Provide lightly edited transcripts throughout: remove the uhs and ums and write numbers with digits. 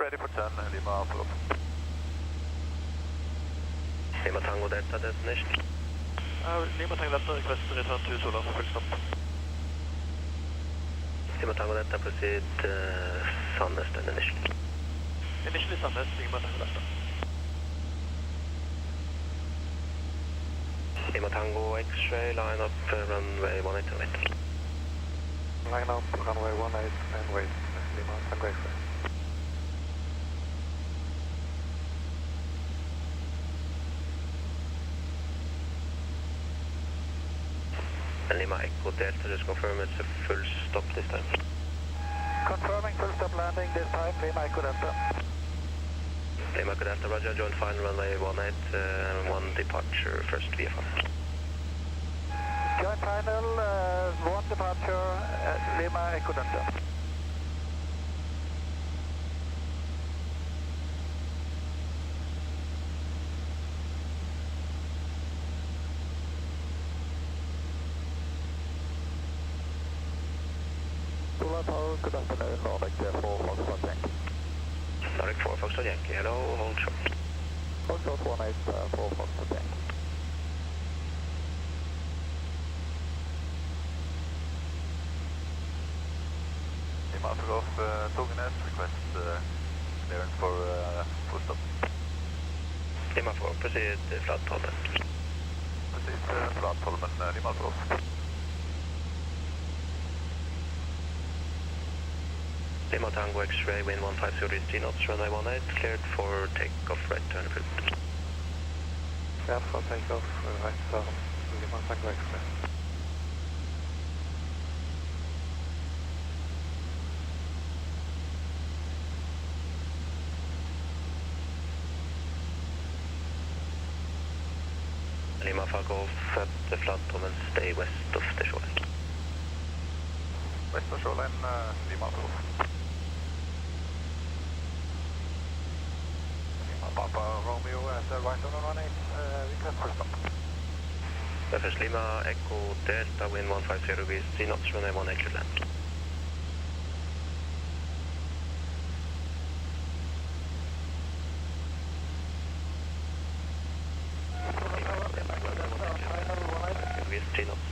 ready for 10, Lima pull up. Lima Tango Delta destination. Lima Tango Delta request return to Sola for full stop. Lima Tango Delta proceed Sandnes destination. Initially Sandnes, Lima Tango Delta. Lima Tango X-ray, line up runway 18 and wait. Line up runway 18 and wait, Lima Tango X-ray. And Lima Echo Delta, just confirm it's a full stop this time. Confirming full stop landing this time, Lima Echo Delta. Lima Echo Delta, roger, join final runway 18 and 1 departure, first VFR. Join final, 1 departure, Lima Echo Delta. Solar Tower, good afternoon, Nordic 4 Foxtrot Yankee. Nordic 4 Foxtrot Yankee, hello, hold short. Foxtrot 18, 4 Foxtrot Yankee. Lima Alpha Togenes, request clearance for full stop. Lima 4, proceed flat Tolmen. Proceed flat Tolmen, Lima Alpha. Lima Tango X-ray, wind 150 3 knots, runway 18, cleared for takeoff, right turn approved. Cleared for takeoff, right turn, Lima Tango X-ray. Lima Far Golf at the flat Tolmen, stay west of the shoreline. West of shoreline, Lima Golf. Papa Romeo at the right on 18, request for stop. First Lima Echo Delta, wind 150 degrees 3 knots, runway 18 clear land. Degrees 3 knots.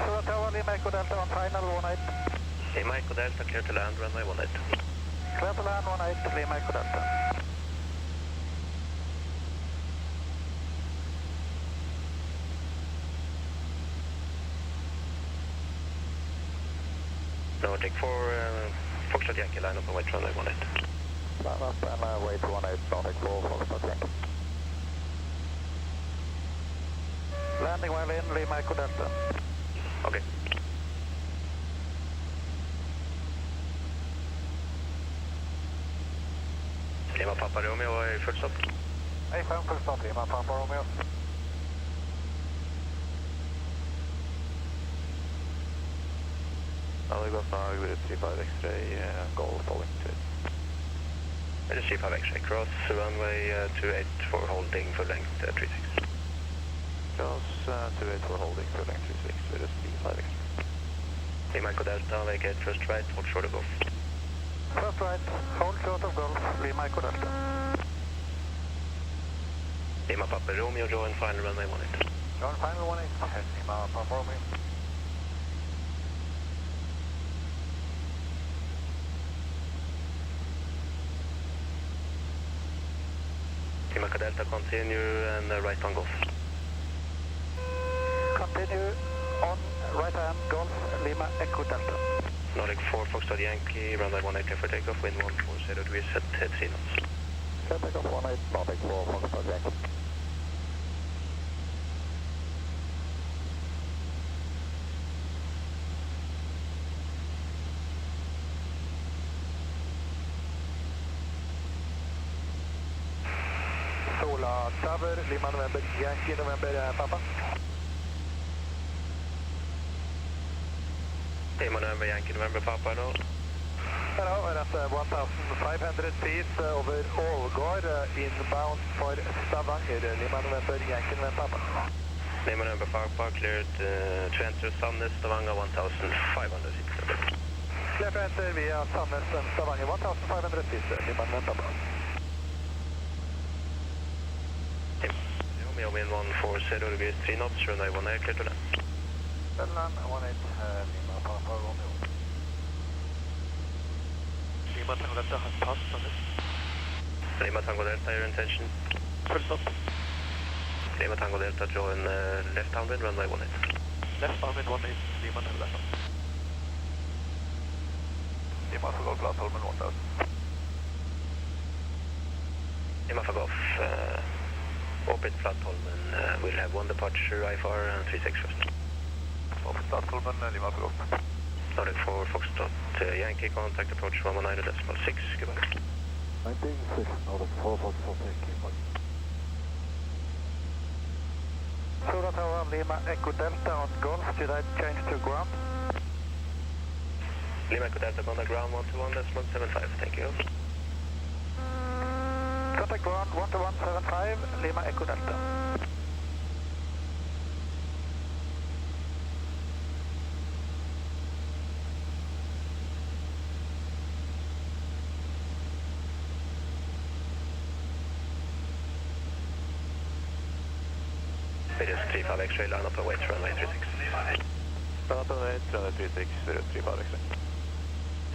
Solar Tower, Lima Echo Delta on final 18. Lima Echo Delta, clear to land, runway 18. Clear to land 18, Lima Echo Delta. Nordic 4, Foxtrot Yankee, line up and wait runway 18. Line up and wait 18, Nordic 4, Foxtrot Yankee. Landing while in, Lima Echo Delta. Okay. Lima Papa Romeo i full stopp. A5 full stop, Lima Papa Romeo. Now we got now with 35 X-ray, Golf falling to it. It is G5 X-ray, cross runway 28 for holding full length 36. Cross 28 for holding full length 36, with a G5 X-ray. Lima Echo Delta, vacate first right, hold short of Golf. First right, hold short of Golf, Lima Echo Delta. Lima Papa Romeo, join final runway 18. Join final 18, Lima Papa Romeo. Lima Echo Delta, continue and right on Golf. Continue on right hand, Golf, Lima Echo Delta. Nordic 4 Foxtrot Yankee, runway 18 clear for takeoff, wind 140 degrees at 3 knots. Clear takeoff 18, Nordic 4 Foxtrot Yankee. Solar Tower, Lima November, Yankee November, Papa. Lima November, Yankee November, Papa, hello. Hello, we're at 1,500 feet over Ålgård, inbound for Stavanger, Lima November, Yankee November, Papa. Lima November, Papa, cleared to enter Sandnes, Stavanger, 1,500 feet. Departure enter via Sandnes Stavanger 1500 feet, Lima November Papa. Romeo wind 140 degrees 3 knots, runway 18, clear to land. Land 18, Lima Papa Romeo. Lima Tango Delta has passed Sandnes. Lima Tango Delta, your intention? Full stop. Lima Tango Delta, join left downwind, runway 18. Left downwind 18, Lima Tango Delta. Lima for golf, Plattholmen 1000. Lima for golf, orbit Plattholmen, we'll have one departure, IFR and 36 first. Orbit Plattholmen, Lima for golf. Nordic 4, Foxtrot, Yankee, contact approach 119.6, goodbye. 19.6, Nordic 4, Foxtrot, Yankee, bye. Solar Tower, Lima Echo Delta on Golf, should I change to ground? Lima Echo Delta, contact ground 121.75, thank you. Contact ground 121.75, Lima Echo Delta. It is 35 X-ray, line up await runway 36. Line up await runway 36, 35 X-ray.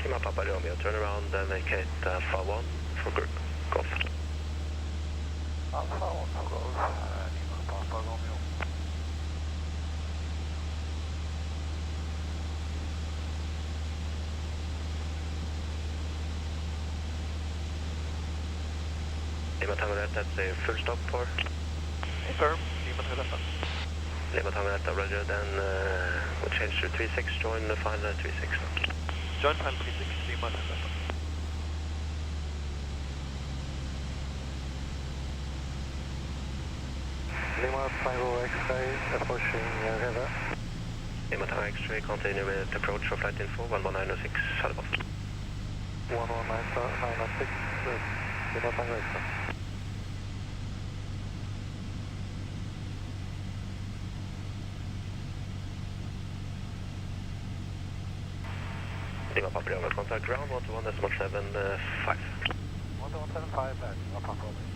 Lima Papa Romeo, turn around and vacate Alpha 1 for golf. Alpha 1 for golf, Lima Papa Romeo. Lima Tango Delta, that's a full stop for? Firm, Lima Tango Delta. Lima Tango Delta, roger, then we'll change to 36, join the final 36 now. Join final 36, Lima Tango Delta. Lima Tango X-ray, approaching river. Lima Tango X-ray, continue with approach for flight info, 11906, Salvo. 11906, Lima Tango X-ray. Lima Papa Romeo, contact ground 121.75. 121.75, Lima Papa Romeo.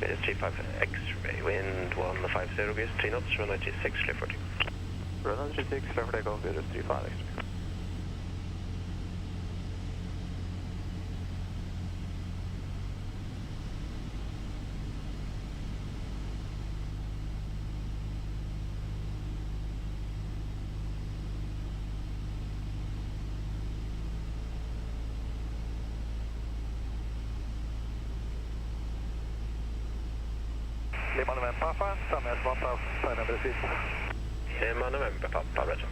It is 35 X-ray, wind 150 degrees, 3 knots, runway 36, clear for takeoff. Runway 36, clear for takeoff, it is 35 X-ray. Lima November Papa, Sandnes 1500 feet. Lima November Papa, roger.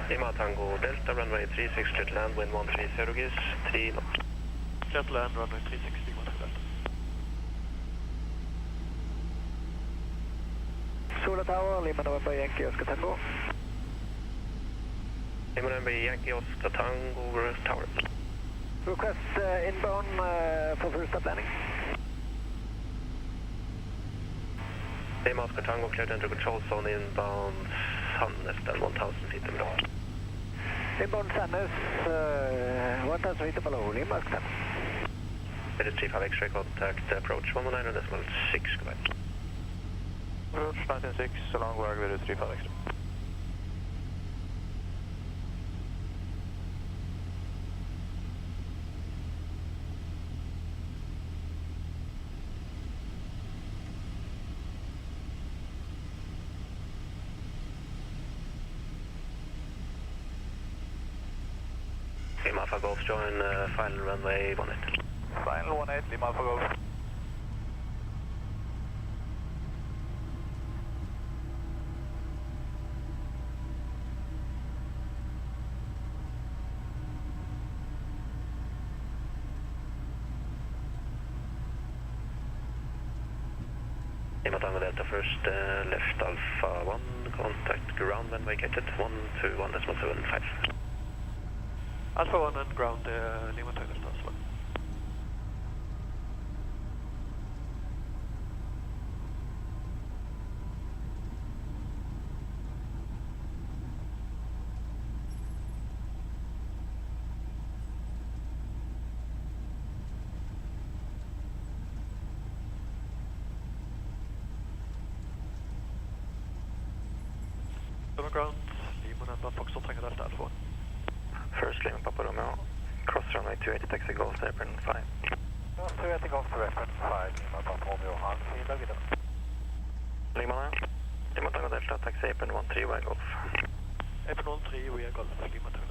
Lima Tango Delta, runway 36, clear to land, wind 130 degrees, 3 knots. Clear to land, runway 36, Lima Tango Delta. Solar Tower, Lima November Yankee Oscar Tango. Lima November Yankee Oscar Tango Tower. Request inbound for first stop landing. Lima Oscar Tango, cleared enter control zone inbound Sandnes, then 1000 feet below. Inbound Sandnes, 1000 feet below, Lima Oscar Tango. It is 35 X-ray, contact approach 119.6, goodbye. Approach 196, along where it is 35 X-ray. Lima Alpha Golf, join final runway 18. Final 18, Lima Alpha Golf. Lima Tango Delta first, left Alpha 1, contact ground when vacated, 121.75. Alpha 1 and ground, Lima Tango Delta as well. 7 ground, Lima November, Foxtrot Tango Delta Alpha 1. First Lima Papa Romeo, cross runway 280 taxi Golf to apron 5. Cross 280 Golf to apron 5, Lima Papa Romeo, han flyger videre. Lima Tango Delta taxi apron 13 via Golf. Apron 13 via Golf, Lima 2.